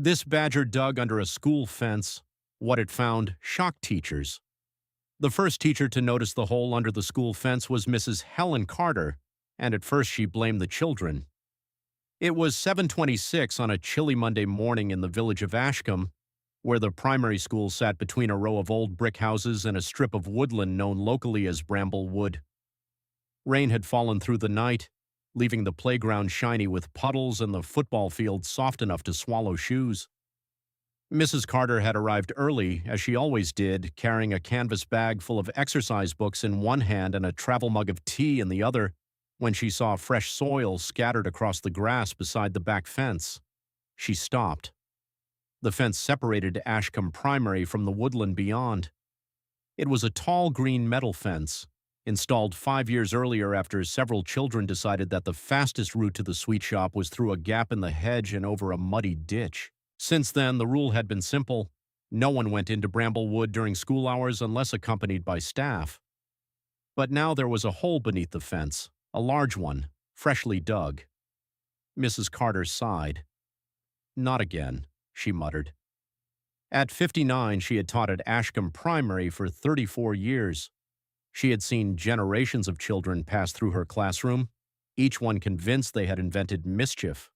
This badger dug under a school fence. What it found shocked teachers. The first teacher to notice the hole under the school fence was Mrs. Helen Carter, and at first she blamed the children. It was 7:26 on a chilly Monday morning in the village of Ashcombe, where the primary school sat between a row of old brick houses and a strip of woodland known locally as Bramble Wood. Rain had fallen through the night, leaving the playground shiny with puddles and the football field soft enough to swallow shoes. Mrs. Carter had arrived early, as she always did, carrying a canvas bag full of exercise books in one hand and a travel mug of tea in the other, when she saw fresh soil scattered across the grass beside the back fence. She stopped. The fence separated Ashcombe Primary from the woodland beyond. It was a tall green metal fence, installed 5 years earlier after several children decided that the fastest route to the sweet shop was through a gap in the hedge and over a muddy ditch. Since then, the rule had been simple. No one went into Bramblewood during school hours unless accompanied by staff. But now there was a hole beneath the fence, a large one, freshly dug. Mrs. Carter sighed. "Not again," she muttered. At 59, she had taught at Ashcombe Primary for 34 years. She had seen generations of children pass through her classroom, each one convinced they had invented mischief.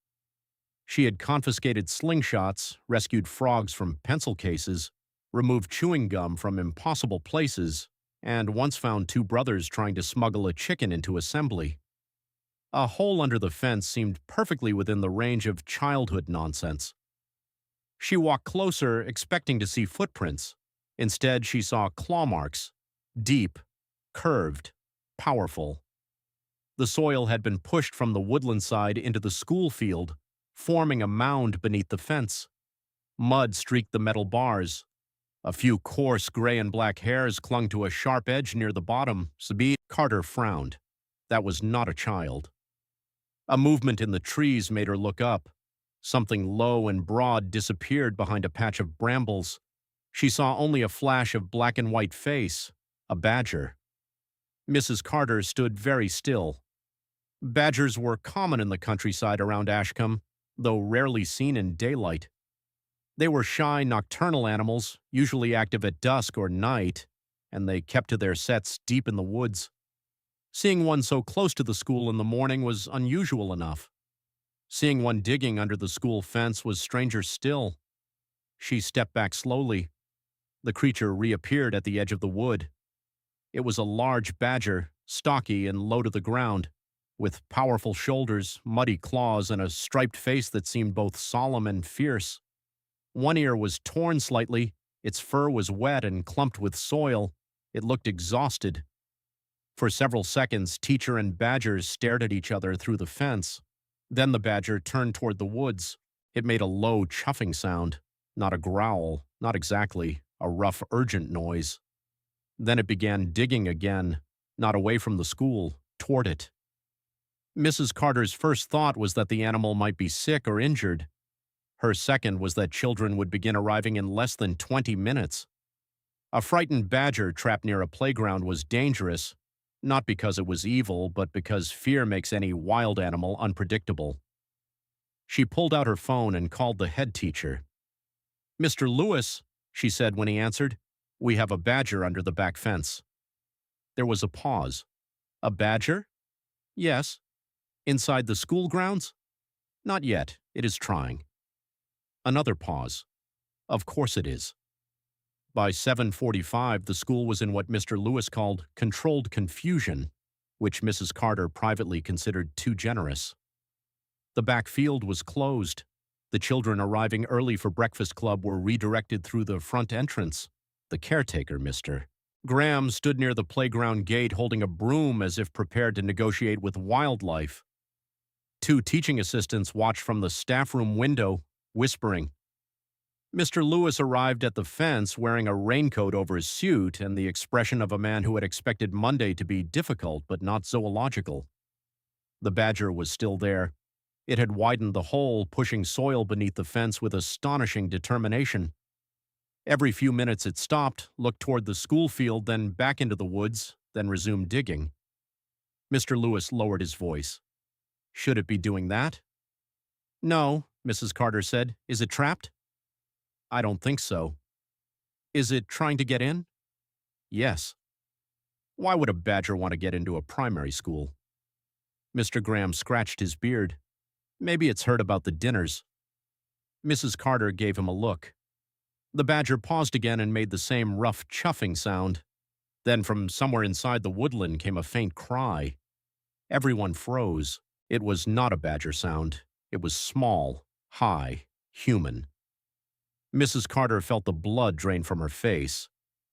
She had confiscated slingshots, rescued frogs from pencil cases, removed chewing gum from impossible places, and once found two brothers trying to smuggle a chicken into assembly. A hole under the fence seemed perfectly within the range of childhood nonsense. She walked closer, expecting to see footprints. Instead, she saw claw marks, deep, curved, powerful. The soil had been pushed from the woodland side into the school field, forming a mound beneath the fence. Mud streaked the metal bars. A few coarse gray and black hairs clung to a sharp edge near the bottom. Sabine Carter frowned. That was not a child. A movement in the trees made her look up. Something low and broad disappeared behind a patch of brambles. She saw only a flash of black and white face, a badger. Mrs. Carter stood very still. Badgers were common in the countryside around Ashcombe, though rarely seen in daylight. They were shy, nocturnal animals, usually active at dusk or night, and they kept to their sets deep in the woods. Seeing one so close to the school in the morning was unusual enough. Seeing one digging under the school fence was stranger still. She stepped back slowly. The creature reappeared at the edge of the wood. It was a large badger, stocky and low to the ground, with powerful shoulders, muddy claws, and a striped face that seemed both solemn and fierce. One ear was torn slightly, its fur was wet and clumped with soil. It looked exhausted. For several seconds, teacher and badgers stared at each other through the fence. Then the badger turned toward the woods. It made a low, chuffing sound. Not a growl, not exactly, a rough, urgent noise. Then it began digging again, not away from the school, toward it. Mrs. Carter's first thought was that the animal might be sick or injured. Her second was that children would begin arriving in less than 20 minutes. A frightened badger trapped near a playground was dangerous, not because it was evil, but because fear makes any wild animal unpredictable. She pulled out her phone and called the head teacher. "Mr. Lewis," she said when he answered, "we have a badger under the back fence." There was a pause. "A badger?" "Yes." "Inside the school grounds?" "Not yet. It is trying." Another pause. "Of course it is." By 7:45, the school was in what Mr. Lewis called controlled confusion, which Mrs. Carter privately considered too generous. The back field was closed. The children arriving early for breakfast club were redirected through the front entrance. The caretaker, Mr. Graham, stood near the playground gate holding a broom as if prepared to negotiate with wildlife. Two teaching assistants watched from the staff room window, whispering. Mr. Lewis arrived at the fence wearing a raincoat over his suit and the expression of a man who had expected Monday to be difficult but not zoological. The badger was still there. It had widened the hole, pushing soil beneath the fence with astonishing determination. Every few minutes it stopped, looked toward the school field, then back into the woods, then resumed digging. Mr. Lewis lowered his voice. "Should it be doing that?" "No," Mrs. Carter said. "Is it trapped?" I don't think so. Is it trying to get in? Yes. Why would a badger want to get into a primary school? Mr. Graham scratched his beard. Maybe it's heard about the dinners. Mrs. Carter gave him a look. The badger paused again and made the same rough chuffing sound. Then from somewhere inside the woodland came a faint cry. Everyone froze. It was not a badger sound. It was small, high, human. Mrs. Carter felt the blood drain from her face.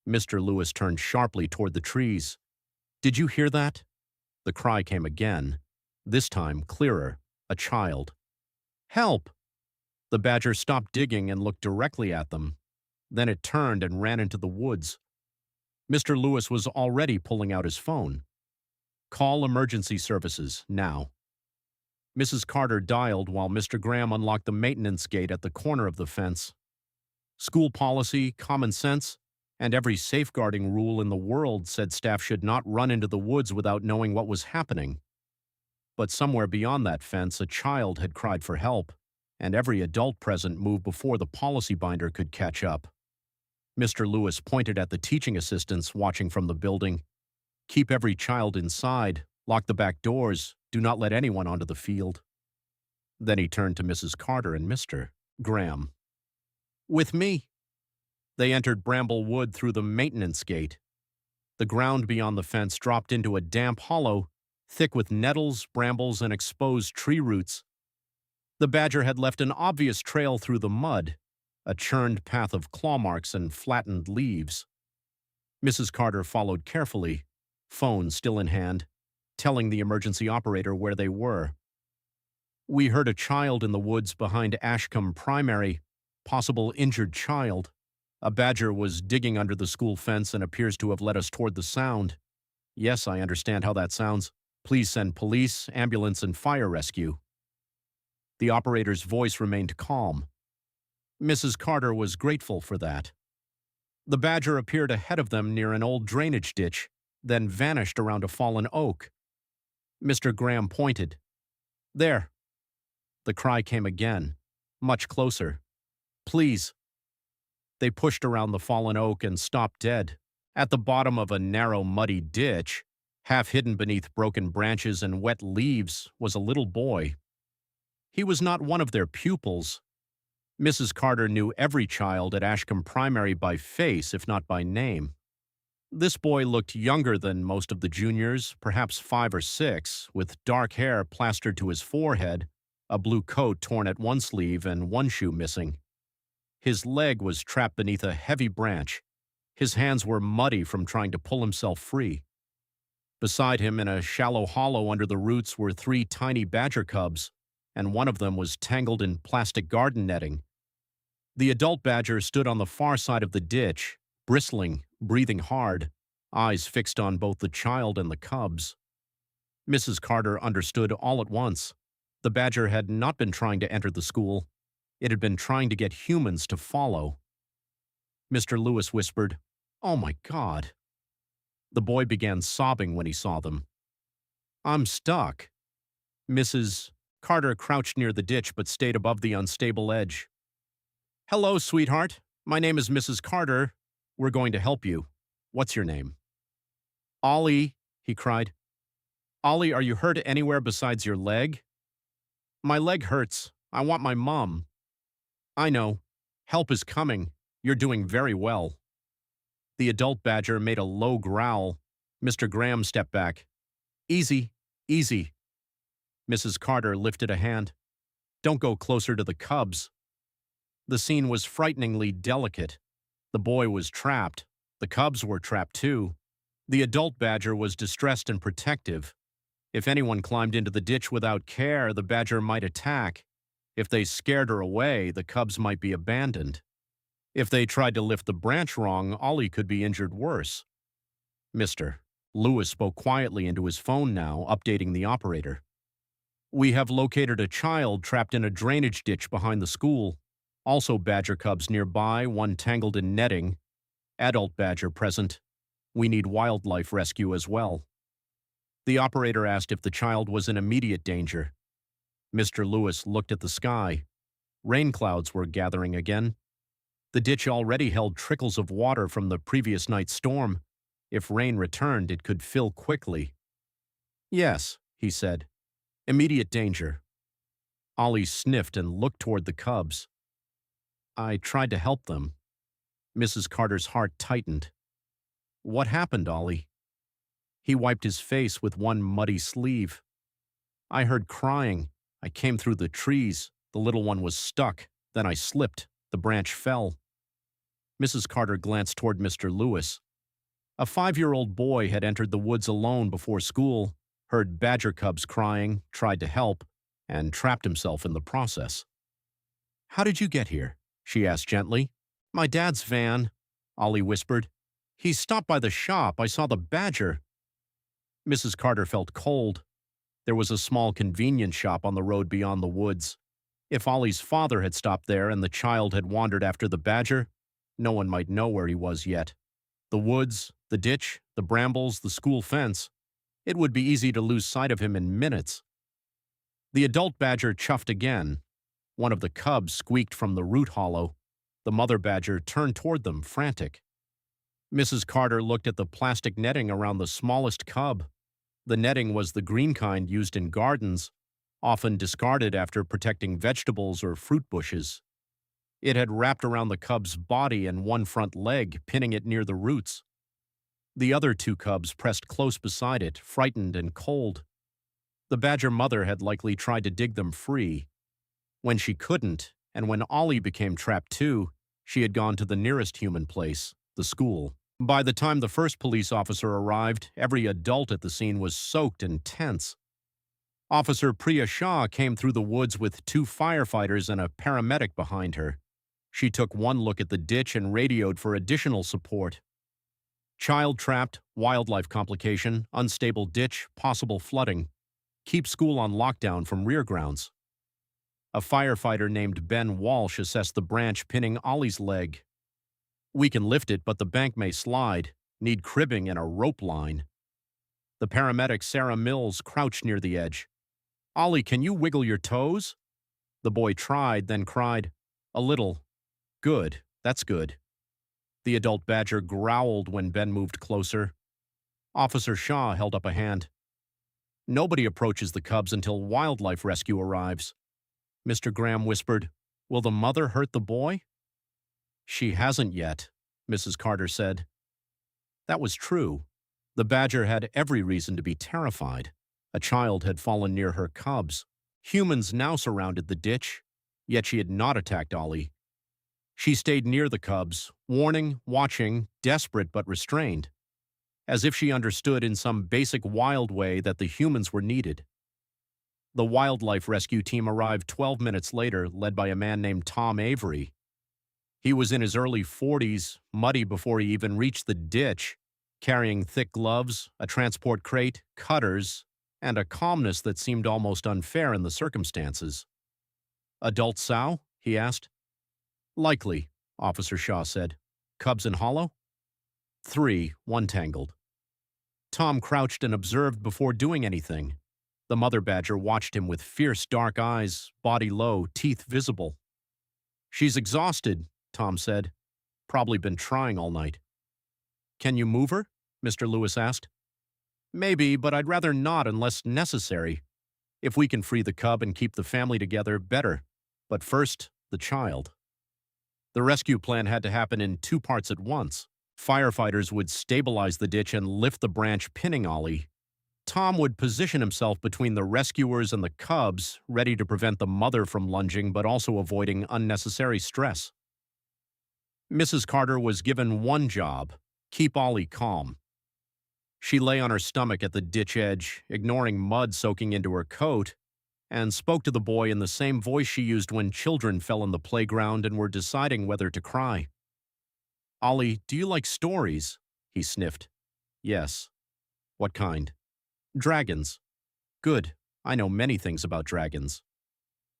Mr. Lewis turned sharply toward the trees. Did you hear that? The cry came again. This time, clearer. A child. Help! The badger stopped digging and looked directly at them. Then it turned and ran into the woods. Mr. Lewis was already pulling out his phone. Call emergency services, now. Mrs. Carter dialed while Mr. Graham unlocked the maintenance gate at the corner of the fence. School policy, common sense, and every safeguarding rule in the world said staff should not run into the woods without knowing what was happening. But somewhere beyond that fence, a child had cried for help, and every adult present moved before the policy binder could catch up. Mr. Lewis pointed at the teaching assistants watching from the building. Keep every child inside, lock the back doors, do not let anyone onto the field. Then he turned to Mrs. Carter and Mr. Graham. With me. They entered Bramble Wood through the maintenance gate. The ground beyond the fence dropped into a damp hollow, thick with nettles, brambles, and exposed tree roots. The badger had left an obvious trail through the mud, a churned path of claw marks and flattened leaves. Mrs. Carter followed carefully, phone still in hand, telling the emergency operator where they were. We heard a child in the woods behind Ashcombe Primary, possible injured child. A badger was digging under the school fence and appears to have led us toward the sound. Yes, I understand how that sounds. Please send police, ambulance, and fire rescue. The operator's voice remained calm. Mrs. Carter was grateful for that. The badger appeared ahead of them near an old drainage ditch, then vanished around a fallen oak. Mr. Graham pointed. There. The cry came again, much closer. Please. They pushed around the fallen oak and stopped dead. At the bottom of a narrow, muddy ditch, half hidden beneath broken branches and wet leaves, was a little boy. He was not one of their pupils. Mrs. Carter knew every child at Ashcombe Primary by face, if not by name. This boy looked younger than most of the juniors, perhaps 5 or 6, with dark hair plastered to his forehead, a blue coat torn at one sleeve and one shoe missing. His leg was trapped beneath a heavy branch. His hands were muddy from trying to pull himself free. Beside him, in a shallow hollow under the roots, were 3 tiny badger cubs, and one of them was tangled in plastic garden netting. The adult badger stood on the far side of the ditch, bristling, breathing hard, eyes fixed on both the child and the cubs. Mrs. Carter understood all at once. The badger had not been trying to enter the school. It had been trying to get humans to follow. Mr. Lewis whispered, "Oh my God." The boy began sobbing when he saw them. "I'm stuck." Mrs. Carter crouched near the ditch but stayed above the unstable edge. "Hello, sweetheart. My name is Mrs. Carter. We're going to help you. What's your name?" "Ollie," he cried. "Ollie, are you hurt anywhere besides your leg?" "My leg hurts. I want my mom." "I know. Help is coming. You're doing very well." The adult badger made a low growl. Mr. Graham stepped back. "Easy, easy." Mrs. Carter lifted a hand. "Don't go closer to the cubs." The scene was frighteningly delicate. The boy was trapped. The cubs were trapped too. The adult badger was distressed and protective. If anyone climbed into the ditch without care, the badger might attack. If they scared her away, the cubs might be abandoned. If they tried to lift the branch wrong, Ollie could be injured worse. Mr. Lewis spoke quietly into his phone now, updating the operator. "We have located a child trapped in a drainage ditch behind the school. Also badger cubs nearby, one tangled in netting. Adult badger present. We need wildlife rescue as well." The operator asked if the child was in immediate danger. Mr. Lewis looked at the sky. Rain clouds were gathering again. The ditch already held trickles of water from the previous night's storm. If rain returned, it could fill quickly. Yes, he said. Immediate danger. Ollie sniffed and looked toward the cubs. I tried to help them. Mrs. Carter's heart tightened. What happened, Ollie? He wiped his face with one muddy sleeve. I heard crying. I came through the trees. The little one was stuck. Then I slipped. The branch fell. Mrs. Carter glanced toward Mr. Lewis. A 5-year-old boy had entered the woods alone before school, heard badger cubs crying, tried to help, and trapped himself in the process. How did you get here? She asked gently. My dad's van, Ollie whispered. He stopped by the shop. I saw the badger. Mrs. Carter felt cold. There was a small convenience shop on the road beyond the woods. If Ollie's father had stopped there and the child had wandered after the badger, no one might know where he was yet. The woods, the ditch, the brambles, the school fence. It would be easy to lose sight of him in minutes. The adult badger chuffed again. One of the cubs squeaked from the root hollow. The mother badger turned toward them, frantic. Mrs. Carter looked at the plastic netting around the smallest cub. The netting was the green kind used in gardens, often discarded after protecting vegetables or fruit bushes. It had wrapped around the cub's body and one front leg, pinning it near the roots. The other 2 cubs pressed close beside it, frightened and cold. The badger mother had likely tried to dig them free. When she couldn't, and when Ollie became trapped too, she had gone to the nearest human place, the school. By the time the first police officer arrived, every adult at the scene was soaked and tense. Officer Priya Shah came through the woods with 2 firefighters and a paramedic behind her. She took one look at the ditch and radioed for additional support. Child trapped, wildlife complication, unstable ditch, possible flooding. Keep school on lockdown from rear grounds. A firefighter named Ben Walsh assessed the branch pinning Ollie's leg. We can lift it, but the bank may slide. Need cribbing and a rope line. The paramedic Sarah Mills crouched near the edge. Ollie, can you wiggle your toes? The boy tried, then cried, a little. Good, that's good. The adult badger growled when Ben moved closer. Officer Shaw held up a hand. Nobody approaches the cubs until wildlife rescue arrives. Mr. Graham whispered, Will the mother hurt the boy? She hasn't yet, Mrs. Carter said. That was true. The badger had every reason to be terrified. A child had fallen near her cubs. Humans now surrounded the ditch, yet she had not attacked Ollie. She stayed near the cubs, warning, watching, desperate but restrained, as if she understood in some basic wild way that the humans were needed. The wildlife rescue team arrived 12 minutes later, led by a man named Tom Avery. He was in his early 40s, muddy before he even reached the ditch, carrying thick gloves, a transport crate, cutters, and a calmness that seemed almost unfair in the circumstances. Adult sow? He asked. Likely, Officer Shaw said. Cubs in hollow? 3, one tangled. Tom crouched and observed before doing anything. The mother badger watched him with fierce dark eyes, body low, teeth visible. She's exhausted, Tom said. Probably been trying all night. Can you move her? Mr. Lewis asked. Maybe, but I'd rather not unless necessary. If we can free the cub and keep the family together, better. But first, the child. The rescue plan had to happen in 2 parts at once. Firefighters would stabilize the ditch and lift the branch pinning Ollie. Tom would position himself between the rescuers and the cubs, ready to prevent the mother from lunging but also avoiding unnecessary stress. Mrs. Carter was given one job: keep Ollie calm. She lay on her stomach at the ditch edge, ignoring mud soaking into her coat, and spoke to the boy in the same voice she used when children fell in the playground and were deciding whether to cry. Ollie, do you like stories? He sniffed. Yes. What kind? Dragons. Good. I know many things about dragons.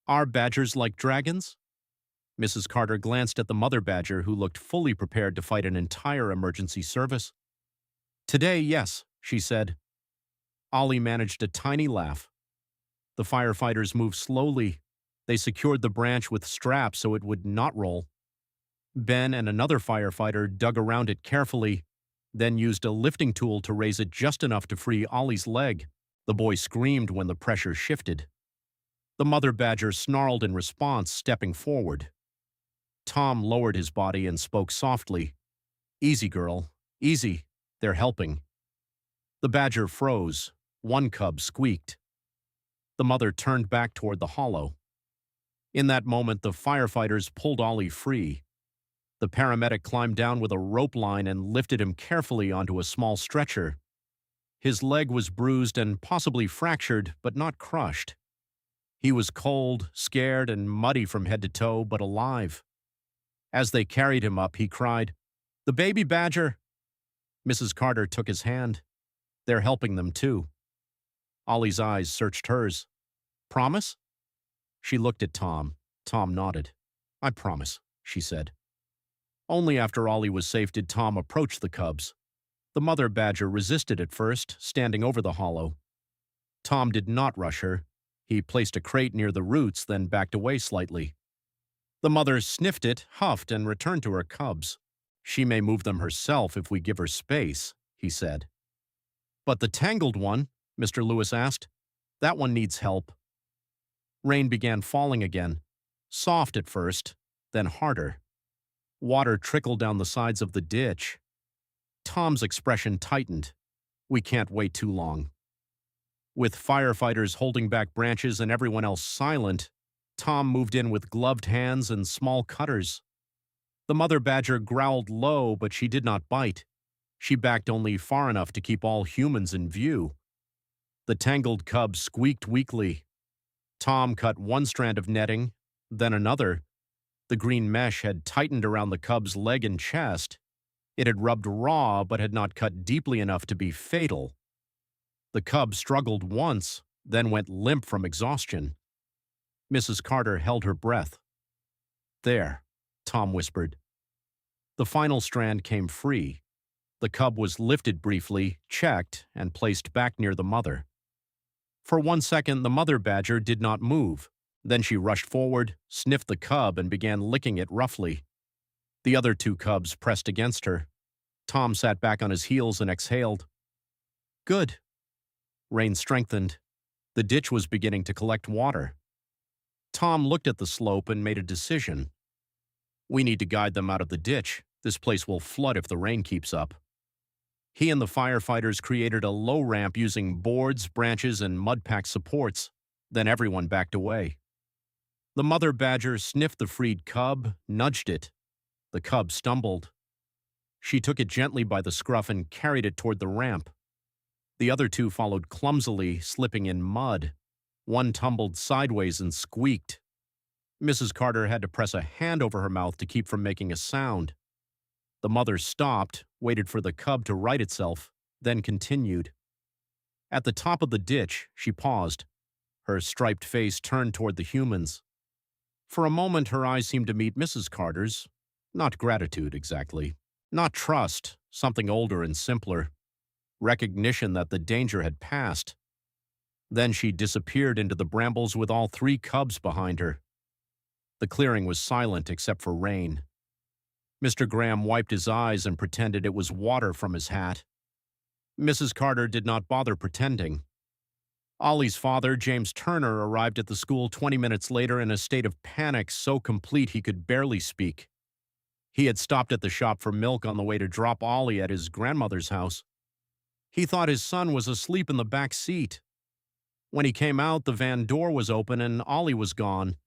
Are badgers like dragons? Mrs. Carter glanced at the mother badger, who looked fully prepared to fight an entire emergency service. Today, yes, she said. Ollie managed a tiny laugh. The firefighters moved slowly. They secured the branch with straps so it would not roll. Ben and another firefighter dug around it carefully, then used a lifting tool to raise it just enough to free Ollie's leg. The boy screamed when the pressure shifted. The mother badger snarled in response, stepping forward. Tom lowered his body and spoke softly. "Easy, girl. Easy. They're helping." The badger froze. One cub squeaked. The mother turned back toward the hollow. In that moment, the firefighters pulled Ollie free. The paramedic climbed down with a rope line and lifted him carefully onto a small stretcher. His leg was bruised and possibly fractured, but not crushed. He was cold, scared, and muddy from head to toe, but alive. As they carried him up, he cried, "The baby badger!" Mrs. Carter took his hand. "They're helping them, too." Ollie's eyes searched hers. "Promise?" She looked at Tom. Tom nodded. "I promise," she said. Only after Ollie was safe did Tom approach the cubs. The mother badger resisted at first, standing over the hollow. Tom did not rush her. He placed a crate near the roots, then backed away slightly. The mother sniffed it, huffed, and returned to her cubs. "She may move them herself if we give her space," he said. "But the tangled one?" Mr. Lewis asked. "That one needs help." Rain began falling again, soft at first, then harder. Water trickled down the sides of the ditch. Tom's expression tightened. "We can't wait too long." With firefighters holding back branches and everyone else silent, Tom moved in with gloved hands and small cutters. The mother badger growled low, but she did not bite. She backed only far enough to keep all humans in view. The tangled cubs squeaked weakly. Tom cut one strand of netting, then another. The green mesh had tightened around the cub's leg and chest. It had rubbed raw, but had not cut deeply enough to be fatal. The cub struggled once, then went limp from exhaustion. Mrs. Carter held her breath. "There," Tom whispered. The final strand came free. The cub was lifted briefly, checked, and placed back near the mother. For 1 second, the mother badger did not move. Then she rushed forward, sniffed the cub, and began licking it roughly. The other 2 cubs pressed against her. Tom sat back on his heels and exhaled. "Good." Rain strengthened. The ditch was beginning to collect water. Tom looked at the slope and made a decision. "We need to guide them out of the ditch. This place will flood if the rain keeps up." He and the firefighters created a low ramp using boards, branches, and mud-packed supports. Then everyone backed away. The mother badger sniffed the freed cub, nudged it. The cub stumbled. She took it gently by the scruff and carried it toward the ramp. The other 2 followed clumsily, slipping in mud. One tumbled sideways and squeaked. Mrs. Carter had to press a hand over her mouth to keep from making a sound. The mother stopped, waited for the cub to right itself, then continued. At the top of the ditch, she paused. Her striped face turned toward the humans. For a moment, her eyes seemed to meet Mrs. Carter's. Not gratitude, exactly. Not trust, something older and simpler. Recognition that the danger had passed. Then she disappeared into the brambles with all 3 cubs behind her. The clearing was silent except for rain. Mr. Graham wiped his eyes and pretended it was water from his hat. Mrs. Carter did not bother pretending. Ollie's father, James Turner, arrived at the school 20 minutes later in a state of panic so complete he could barely speak. He had stopped at the shop for milk on the way to drop Ollie at his grandmother's house. He thought his son was asleep in the back seat. When he came out, the van door was open and Ollie was gone.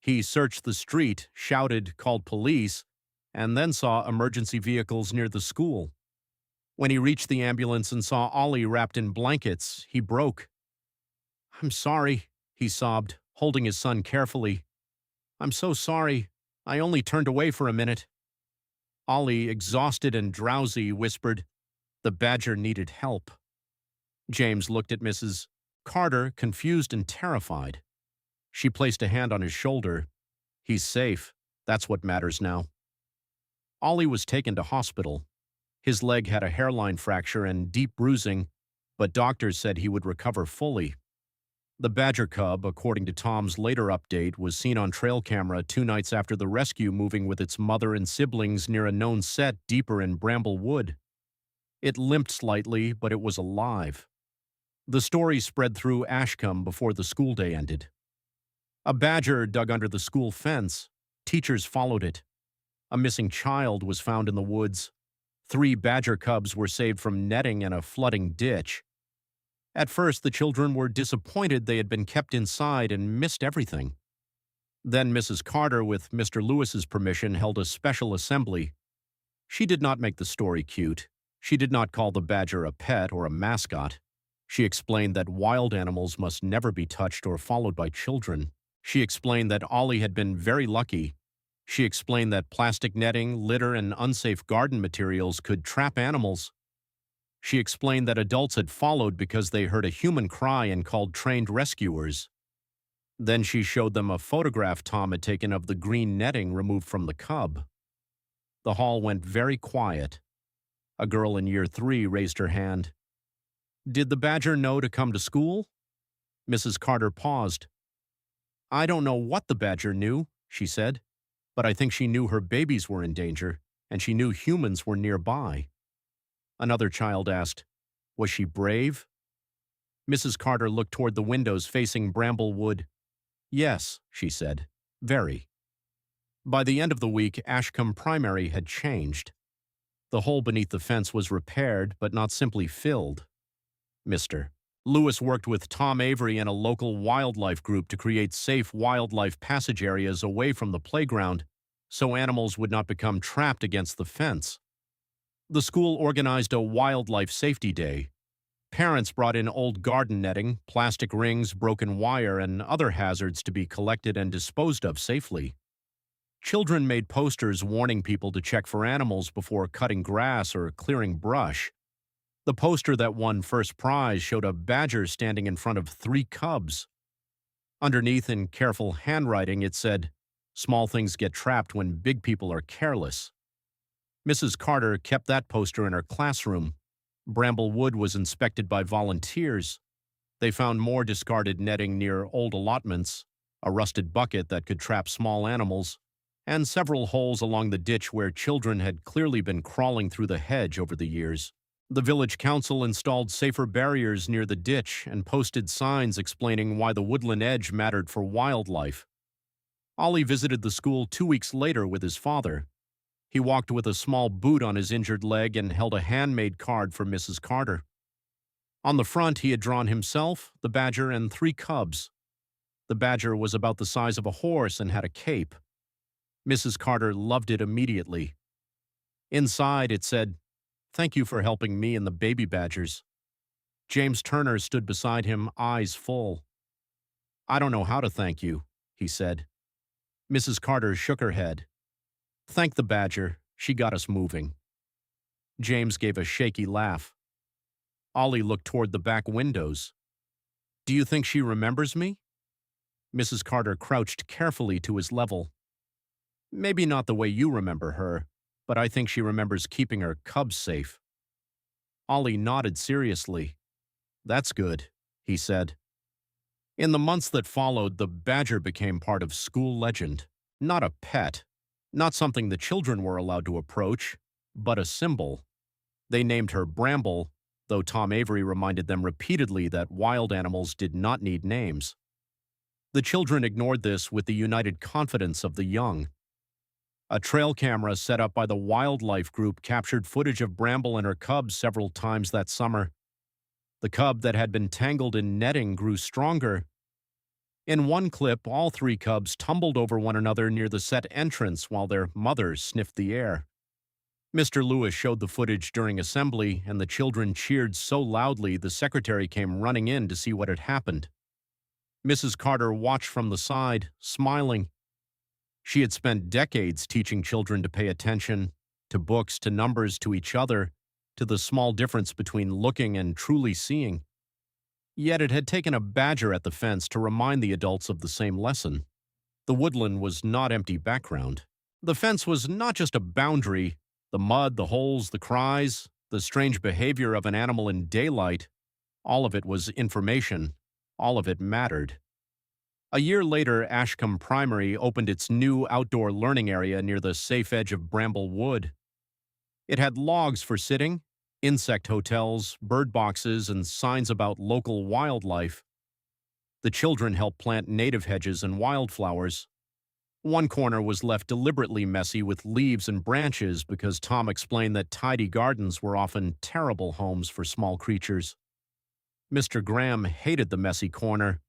He searched the street, shouted, called police, and then saw emergency vehicles near the school. When he reached the ambulance and saw Ollie wrapped in blankets, he broke. "I'm sorry," he sobbed, holding his son carefully. "I'm so sorry. I only turned away for a minute." Ollie, exhausted and drowsy, whispered, "The badger needed help." James looked at Mrs. Carter, confused and terrified. She placed a hand on his shoulder. "He's safe. That's what matters now." Ollie was taken to hospital. His leg had a hairline fracture and deep bruising, but doctors said he would recover fully. The badger cub, according to Tom's later update, was seen on trail camera 2 nights after the rescue moving with its mother and siblings near a known set deeper in Bramble Wood. It limped slightly, but it was alive. The story spread through Ashcombe before the school day ended. A badger dug under the school fence. Teachers followed it. A missing child was found in the woods. 3 badger cubs were saved from netting in a flooding ditch. At first, the children were disappointed they had been kept inside and missed everything. Then Mrs. Carter, with Mr. Lewis's permission, held a special assembly. She did not make the story cute. She did not call the badger a pet or a mascot. She explained that wild animals must never be touched or followed by children. She explained that Ollie had been very lucky. She explained that plastic netting, litter, and unsafe garden materials could trap animals. She explained that adults had followed because they heard a human cry and called trained rescuers. Then she showed them a photograph Tom had taken of the green netting removed from the cub. The hall went very quiet. A girl in year 3 raised her hand. "Did the badger know to come to school?" Mrs. Carter paused. "I don't know what the badger knew," she said, "but I think she knew her babies were in danger, and she knew humans were nearby." Another child asked, "Was she brave?" Mrs. Carter looked toward the windows facing Bramble Wood. "Yes," she said, "very." By the end of the week, Ashcombe Primary had changed. The hole beneath the fence was repaired, but not simply filled. Mr. Lewis worked with Tom Avery and a local wildlife group to create safe wildlife passage areas away from the playground so animals would not become trapped against the fence. The school organized a wildlife safety day. Parents brought in old garden netting, plastic rings, broken wire, and other hazards to be collected and disposed of safely. Children made posters warning people to check for animals before cutting grass or clearing brush. The poster that won first prize showed a badger standing in front of 3 cubs. Underneath, in careful handwriting, it said, "Small things get trapped when big people are careless." Mrs. Carter kept that poster in her classroom. Bramble Wood was inspected by volunteers. They found more discarded netting near old allotments, a rusted bucket that could trap small animals, and several holes along the ditch where children had clearly been crawling through the hedge over the years. The village council installed safer barriers near the ditch and posted signs explaining why the woodland edge mattered for wildlife. Ollie visited the school 2 weeks later with his father. He walked with a small boot on his injured leg and held a handmade card for Mrs. Carter. On the front, he had drawn himself, the badger, and 3 cubs. The badger was about the size of a horse and had a cape. Mrs. Carter loved it immediately. Inside, it said, "Thank you for helping me and the baby badgers." James Turner stood beside him, eyes full. "I don't know how to thank you," he said. Mrs. Carter shook her head. "Thank the badger. She got us moving." James gave a shaky laugh. Ollie looked toward the back windows. "Do you think she remembers me?" Mrs. Carter crouched carefully to his level. "Maybe not the way you remember her, but I think she remembers keeping her cubs safe." Ollie nodded seriously. "That's good," he said. In the months that followed, the badger became part of school legend. Not a pet, not something the children were allowed to approach, but a symbol. They named her Bramble, though Tom Avery reminded them repeatedly that wild animals did not need names. The children ignored this with the united confidence of the young. A trail camera set up by the wildlife group captured footage of Bramble and her cubs several times that summer. The cub that had been tangled in netting grew stronger. In one clip, all 3 cubs tumbled over one another near the set entrance while their mothers sniffed the air. Mr. Lewis showed the footage during assembly, and the children cheered so loudly the secretary came running in to see what had happened. Mrs. Carter watched from the side, smiling. She had spent decades teaching children to pay attention, to books, to numbers, to each other, to the small difference between looking and truly seeing. Yet it had taken a badger at the fence to remind the adults of the same lesson. The woodland was not empty background. The fence was not just a boundary. The mud, the holes, the cries, the strange behavior of an animal in daylight, all of it was information, All of it mattered. A year later, Ashcombe Primary opened its new outdoor learning area near the safe edge of Bramble Wood. It had logs for sitting, insect hotels, bird boxes, and signs about local wildlife. The children helped plant native hedges and wildflowers. One corner was left deliberately messy with leaves and branches because Tom explained that tidy gardens were often terrible homes for small creatures. Mr. Graham hated the messy corner.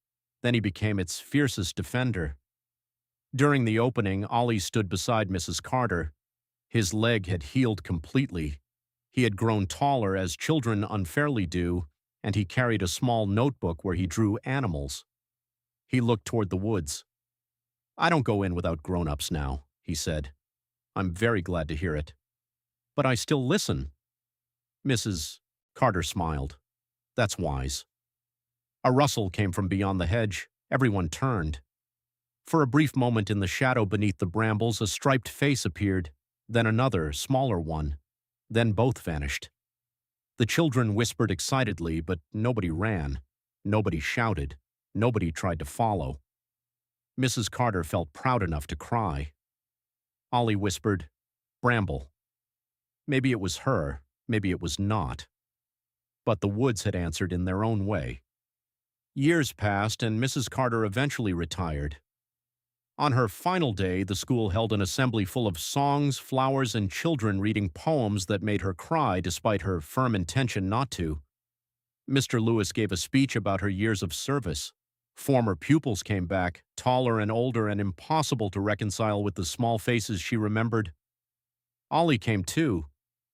Then he became its fiercest defender. During the opening, Ollie stood beside Mrs. Carter. His leg had healed completely. He had grown taller, as children unfairly do, and he carried a small notebook where he drew animals. He looked toward the woods. "I don't go in without grown-ups now," he said. "I'm very glad to hear it. But I still listen." Mrs. Carter smiled. "That's wise." A rustle came from beyond the hedge. Everyone turned. For a brief moment in the shadow beneath the brambles, a striped face appeared, then another, smaller one. Then both vanished. The children whispered excitedly, but nobody ran. Nobody shouted. Nobody tried to follow. Mrs. Carter felt proud enough to cry. Ollie whispered, "Bramble." Maybe it was her, maybe it was not. But the woods had answered in their own way. Years passed, and Mrs. Carter eventually retired. On her final day, the school held an assembly full of songs, flowers, and children reading poems that made her cry despite her firm intention not to. Mr. Lewis gave a speech about her years of service. Former pupils came back, taller and older and impossible to reconcile with the small faces she remembered. Ollie came too.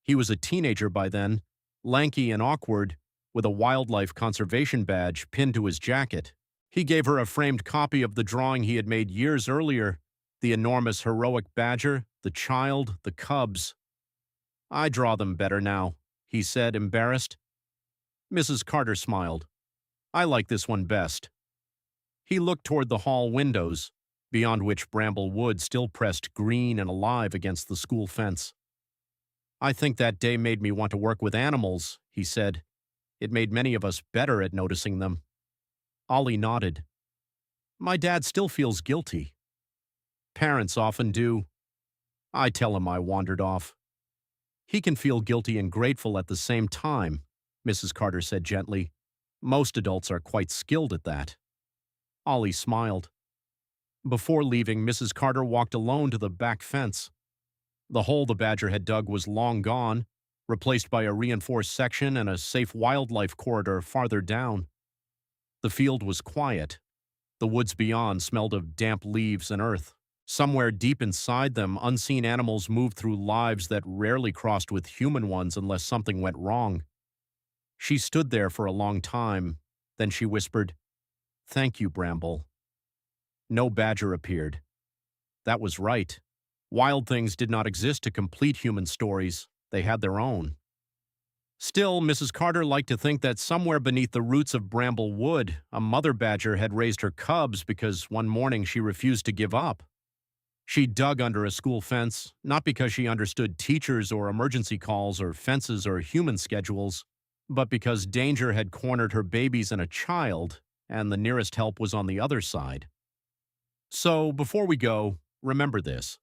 He was a teenager by then, lanky and awkward, with a wildlife conservation badge pinned to his jacket. He gave her a framed copy of the drawing he had made years earlier, the enormous heroic badger, the child, the cubs. "I draw them better now," he said, embarrassed. Mrs. Carter smiled. "I like this one best." He looked toward the hall windows, beyond which Bramble Wood still pressed green and alive against the school fence. "I think that day made me want to work with animals," he said. "It made many of us better at noticing them." Ollie nodded. "My dad still feels guilty." "Parents often do." "I tell him I wandered off." "He can feel guilty and grateful at the same time," Mrs. Carter said gently. "Most adults are quite skilled at that." Ollie smiled. Before leaving, Mrs. Carter walked alone to the back fence. The hole the badger had dug was long gone, replaced by a reinforced section and a safe wildlife corridor farther down. The field was quiet. The woods beyond smelled of damp leaves and earth. Somewhere deep inside them, unseen animals moved through lives that rarely crossed with human ones unless something went wrong. She stood there for a long time. Then she whispered, "Thank you, Bramble." No badger appeared. That was right. Wild things did not exist to complete human stories. They had their own. Still, Mrs. Carter liked to think that somewhere beneath the roots of Bramble Wood, a mother badger had raised her cubs because one morning she refused to give up. She dug under a school fence, not because she understood teachers or emergency calls or fences or human schedules, but because danger had cornered her babies and a child, and the nearest help was on the other side. So, before we go, remember this.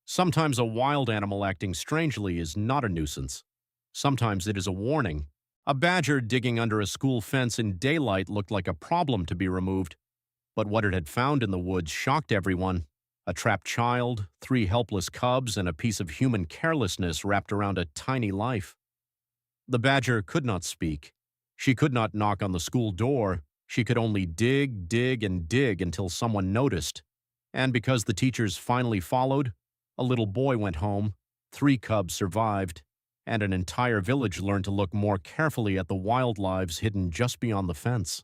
Sometimes a wild animal acting strangely is not a nuisance. Sometimes it is a warning. A badger digging under a school fence in daylight looked like a problem to be removed, but what it had found in the woods shocked everyone. A trapped child, 3 helpless cubs, and a piece of human carelessness wrapped around a tiny life. The badger could not speak. She could not knock on the school door. She could only dig, dig, and dig until someone noticed. And because the teachers finally followed, a little boy went home, 3 cubs survived, and an entire village learned to look more carefully at the wild lives hidden just beyond the fence.